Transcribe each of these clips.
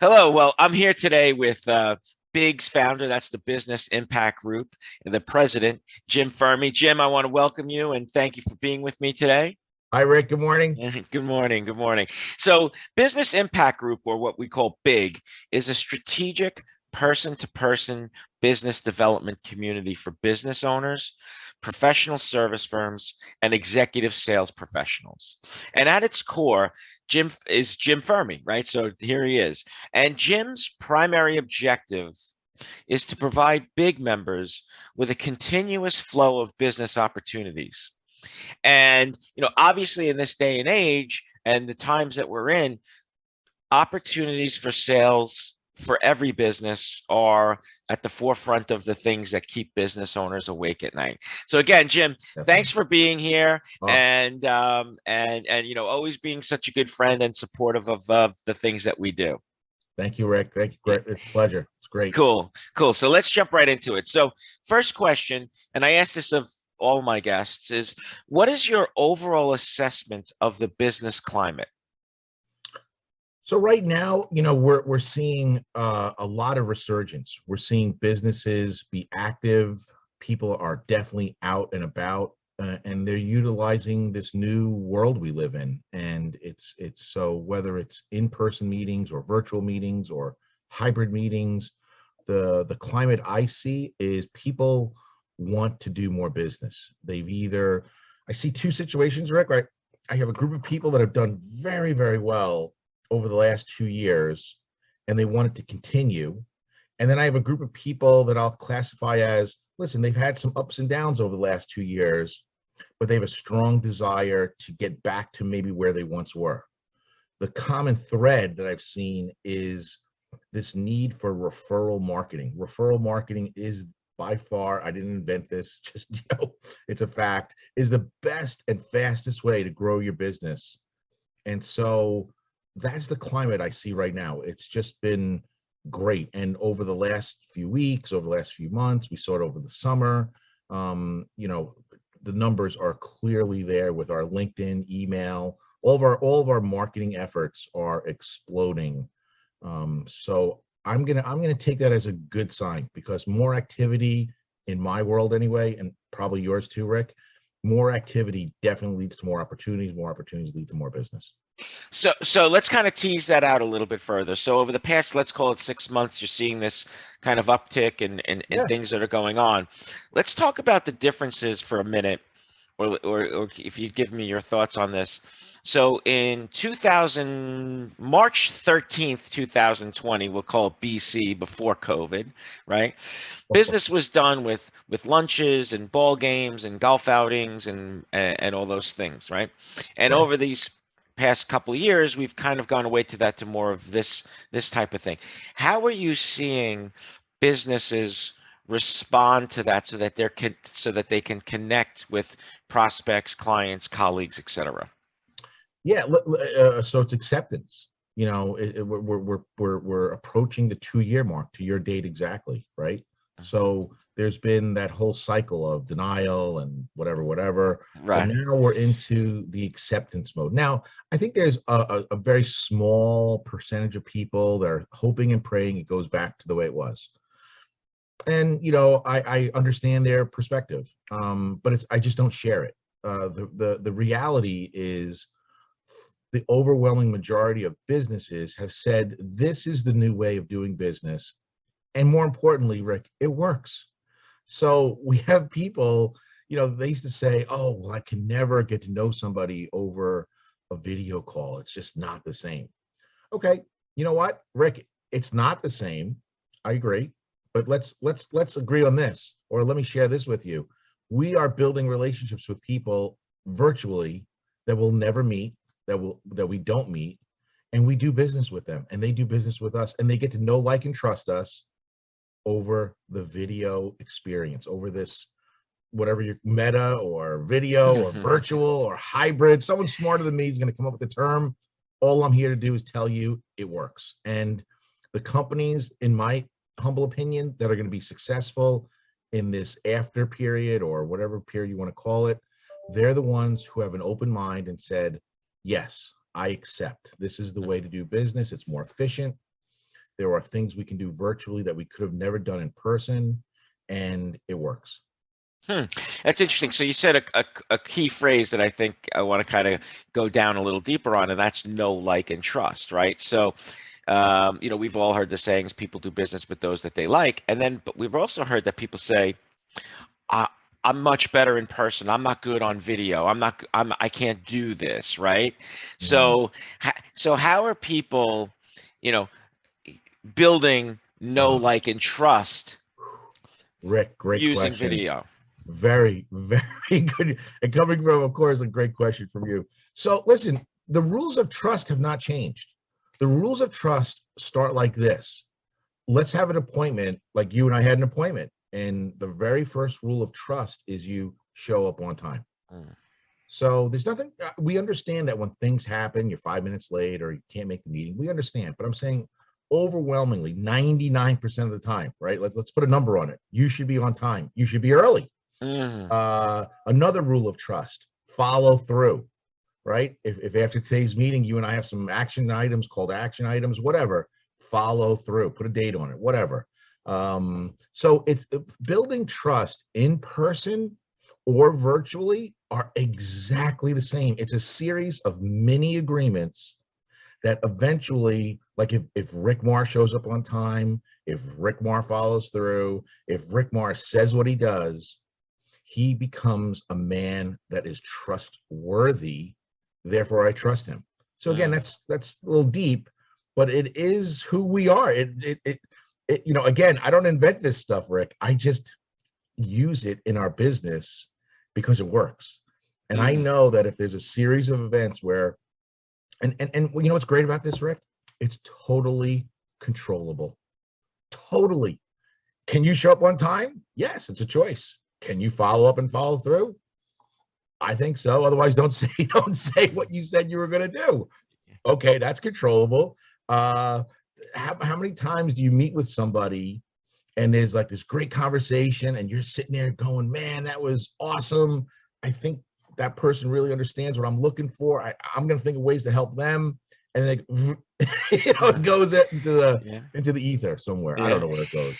Hello. Well, I'm here today with BIG's founder, that's the Business Impact Group, and the president, Jim Ferme. Jim, I want to welcome you and thank you for being with me today. Hi, Rick. Good morning. Good morning. Good morning. So, Business Impact Group, or what we call BIG, is a strategic person to person business development community for business owners, professional service firms, and executive sales professionals. And at its core, Jim Ferme, right? So here he is. And Jim's primary objective is to provide BIG members with a continuous flow of business opportunities. And, obviously in this day and age and the times that we're in, opportunities for sales for every business are at the forefront of the things that keep business owners awake at night. So again, Jim, thanks Definitely. for being here Oh, and always being such a good friend and supportive of the things that we do. thank you, Rick. Thank you. Yeah. Great. It's a pleasure. It's great. Cool, cool. So let's jump right into it. So first question, and I ask this of all my guests, is what is your overall assessment of the business climate? So right now, we're seeing a lot of resurgence. We're seeing businesses be active. People are definitely out and about, and they're utilizing this new world we live in. And it's so whether it's in-person meetings or virtual meetings or hybrid meetings, the climate I see is people want to do more business. I see two situations, Rick, right? I have a group of people that have done very, very well over the last 2 years, and they want it to continue. And then I have a group of people that I'll classify as, listen, they've had some ups and downs over the last 2 years, but they have a strong desire to get back to maybe where they once were. The common thread that I've seen is this need for referral marketing. Referral marketing is by far, I didn't invent this, just, it's a fact, is the best and fastest way to grow your business. And so that's the climate I see right now. It's just been great. And over the last few weeks, over the last few months, we saw it over the summer. The numbers are clearly there with our LinkedIn, email, all of our marketing efforts are exploding. So I'm gonna take that as a good sign, because more activity in my world anyway, and probably yours too, Rick, more activity definitely leads to more opportunities. More opportunities lead to more business. So let's kind of tease that out a little bit further. So over the past, let's call it 6 months, you're seeing this kind of uptick and Yeah. things that are going on. Let's talk about the differences for a minute, or if you'd give me your thoughts on this. So in 2000, March 13th, 2020, we'll call it BC, before COVID, right? Business was done with lunches and ball games and golf outings and all those things, right? And Right. over these past couple of years, we've kind of gone away to that, to more of this type of thing. How are you seeing businesses respond to that, so that they can connect with prospects, clients, colleagues, etc.? Yeah. So it's acceptance. We're approaching the 2 year mark, to your date exactly, right? So there's been that whole cycle of denial and whatever, but Right. now we're into the acceptance mode. Now, I think there's a very small percentage of people that are hoping and praying it goes back to the way it was. And I understand their perspective, but I just don't share it. The reality is, the overwhelming majority of businesses have said this is the new way of doing business, and more importantly, Rick, it works. So we have people, they used to say, oh, well, I can never get to know somebody over a video call. It's just not the same. Okay, you know what, Rick, it's not the same. I agree. But let's agree on this, or let me share this with you. We are building relationships with people virtually that we'll never meet, that we don't meet, and we do business with them, and they do business with us, and they get to know, like, and trust us over the video experience, over this, whatever your meta or video or virtual or hybrid. Someone smarter than me is going to come up with the term. All I'm here to do is tell you it works. And the companies, in my humble opinion, that are going to be successful in this after period, or whatever period you want to call it, they're the ones who have an open mind and said, yes, I accept. This is the way to do business. It's more efficient. There are things we can do virtually that we could have never done in person, and it works. Hmm. That's interesting. So you said a key phrase that I think I want to kind of go down a little deeper on, and that's know, like, and trust, right? So, we've all heard the sayings, people do business with those that they like. And then, but we've also heard that people say, I, I'm much better in person. I'm not good on video. I can't do this, right? Mm. So, so how are people, you know, building know, Oh, like, and trust Rick, great using question. video? Very, very good. And coming from, of course, a great question from you. So listen, the rules of trust have not changed. The rules of trust start like this. Let's have an appointment, like you and I had an appointment. And the very first rule of trust is you show up on time. Mm, So there's nothing, we understand that when things happen, you're 5 minutes late or you can't make the meeting. We understand. But I'm saying overwhelmingly, 99% of the time, right? Let's put a number on it. You should be on time. You should be early. mm, Another rule of trust: follow through. Right? If after today's meeting you and I have some action items, called action items, whatever, follow through. Put a date on it, whatever. So it's building trust in person or virtually are exactly the same. It's a series of mini agreements that eventually, like if Rick Marr shows up on time, if Rick Marr follows through, if Rick Marr says what he does, he becomes a man that is trustworthy. Therefore, I trust him. So again, mm. that's a little deep, but it is who we are. Again, I don't invent this stuff, Rick. I just use it in our business because it works. And I Mhm. know that if there's a series of events where, and you know what's great about this, Rick? It's totally controllable. Totally. Can you show up on time? Yes, it's a choice. Can you follow up and follow through? I think so. Otherwise, don't say don't say what you said you were going to do. Okay, that's controllable. Uh, how many times do you meet with somebody and there's like this great conversation and you're sitting there going, "Man, that was awesome. I think that person really understands what I'm looking for. I'm going to think of ways to help them." And then it goes Yeah, into the ether somewhere. I don't yeah. know where it goes.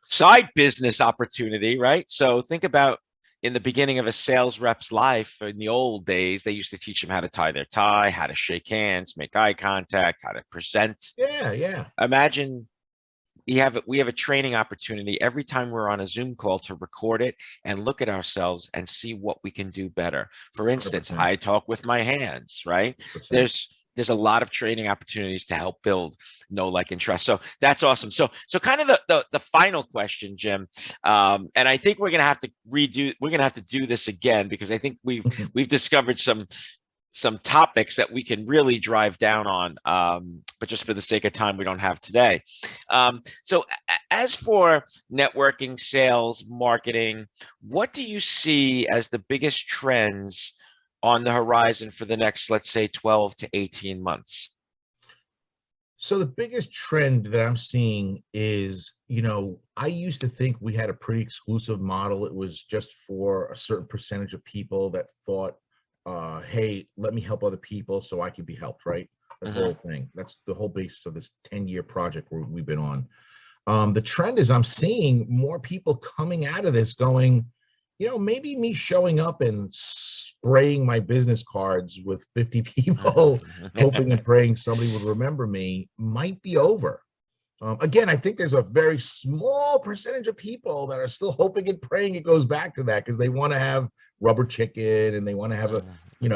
Side business opportunity, right? So think about in the beginning of a sales rep's life in the old days, they used to teach them how to tie their tie, how to shake hands, make eye contact, how to present. Yeah, yeah. Imagine we have a training opportunity every time we're on a Zoom call to record it and look at ourselves and see what we can do better. For instance, 100%. I talk with my hands, right? 100%. There's a lot of training opportunities to help build know, like, and trust. So that's awesome. So kind of the final question, Jim, and I think we're gonna have to do this again because I think we've discovered some topics that we can really drive down on, but just for the sake of time, we don't have today. So, as for networking, sales, marketing, what do you see as the biggest trends on the horizon for the next, let's say, 12 to 18 months? So the biggest trend that I'm seeing is, I used to think we had a pretty exclusive model. It was just for a certain percentage of people that thought, hey, let me help other people so I can be helped, right? The Hmm. whole thing. That's the whole basis of this 10-year project we've been on. The trend is I'm seeing more people coming out of this going, maybe me showing up and spraying my business cards with 50 people, hoping and praying somebody would remember me, might be over. Again, I think there's a very small percentage of people that are still hoping and praying it goes back to that because they want to have rubber chicken and they want to have a,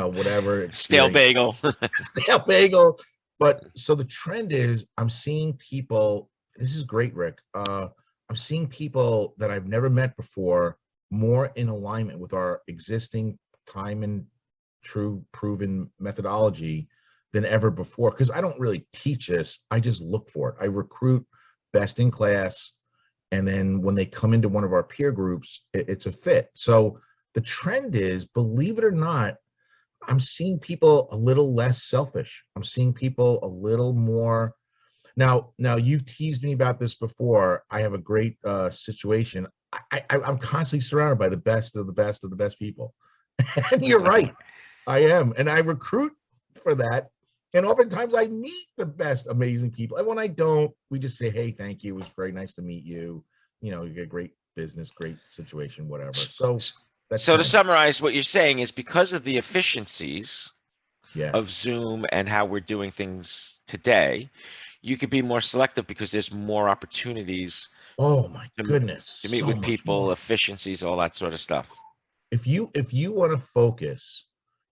whatever Stale experience, bagel. stale bagel. But so the trend is I'm seeing people, this is great, Rick. I'm seeing people that I've never met before more in alignment with our existing time and true proven methodology than ever before. Because I don't really teach this, I just look for it. I recruit best in class. And then when they come into one of our peer groups, it's a fit. So the trend is, believe it or not, I'm seeing people a little less selfish. I'm seeing people a little more. Now you've teased me about this before. I have a great situation. I'm constantly surrounded by the best of the best of the best people. And you're right. I am. And I recruit for that. And oftentimes I meet the best, amazing people. And when I don't, we just say, hey, thank you. It was very nice to meet you. You get great business, great situation, whatever. So that's So to kind of, summarize, what you're saying is because of the efficiencies yeah. of Zoom and how we're doing things today, you could be more selective because there's more opportunities Oh my to, goodness, to meet so with much people, more. efficiencies, all that sort of stuff. If you want to focus,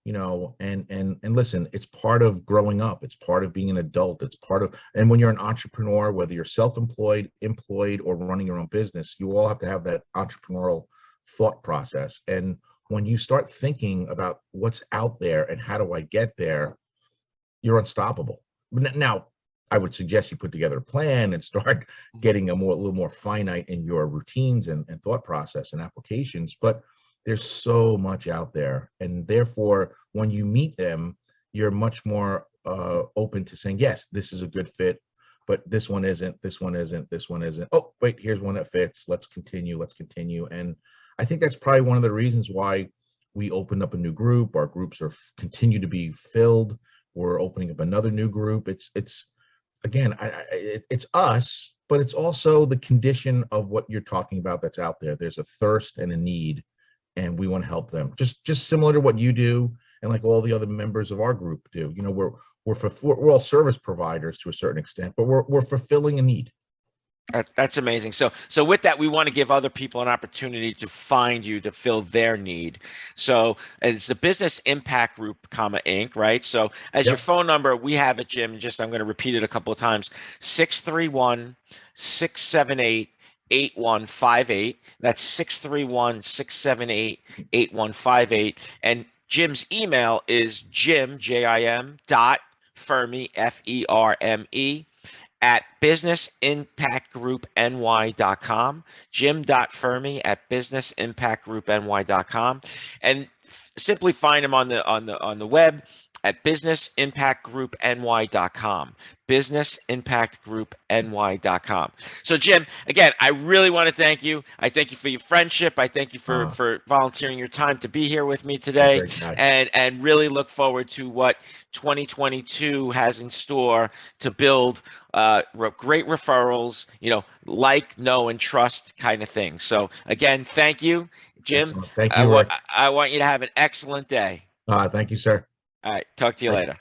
and listen, it's part of growing up, it's part of being an adult, it's part of, and when you're an entrepreneur, whether you're self-employed, employed, or running your own business, you all have to have that entrepreneurial thought process. And when you start thinking about what's out there and how do I get there, you're unstoppable. Now, I would suggest you put together a plan and start getting a little more finite in your routines and thought process and applications. But there's so much out there, and therefore, when you meet them, you're much more open to saying, yes, this is a good fit, but this one isn't. This one isn't. This one isn't. Oh, wait, here's one that fits. Let's continue. Let's continue. And I think that's probably one of the reasons why we opened up a new group. Our groups are continue to be filled. We're opening up another new group. It's again, it's us, but it's also the condition of what you're talking about that's out there. There's a thirst and a need, and we want to help them. Just similar to what you do, and like all the other members of our group do. We're all service providers to a certain extent, but we're fulfilling a need. That's amazing. So with that, we want to give other people an opportunity to find you to fill their need. So it's the Business Impact Group, Inc., right? So as your Yep. phone number, we have it, Jim. Just I'm going to repeat it a couple of times. 631-678-8158. That's 631-678-8158. And Jim's email is Jim, Jim, dot Ferme, Ferme, at businessimpactgroupny.com, jim.fermi at businessimpactgroupny.com, and simply find him on the web at businessimpactgroupny.com, businessimpactgroupny.com. So Jim, again, I really want to thank you. I thank you for your friendship. I thank you Uh, for volunteering your time to be here with me you're a today, great guy. and really look forward to what 2022 has in store to build great referrals, like, know, and trust kind of thing. So again, thank you, Jim. Excellent. Thank I you, want Rick. I want you to have an excellent day. Thank you, sir. All right, talk to you Bye. later.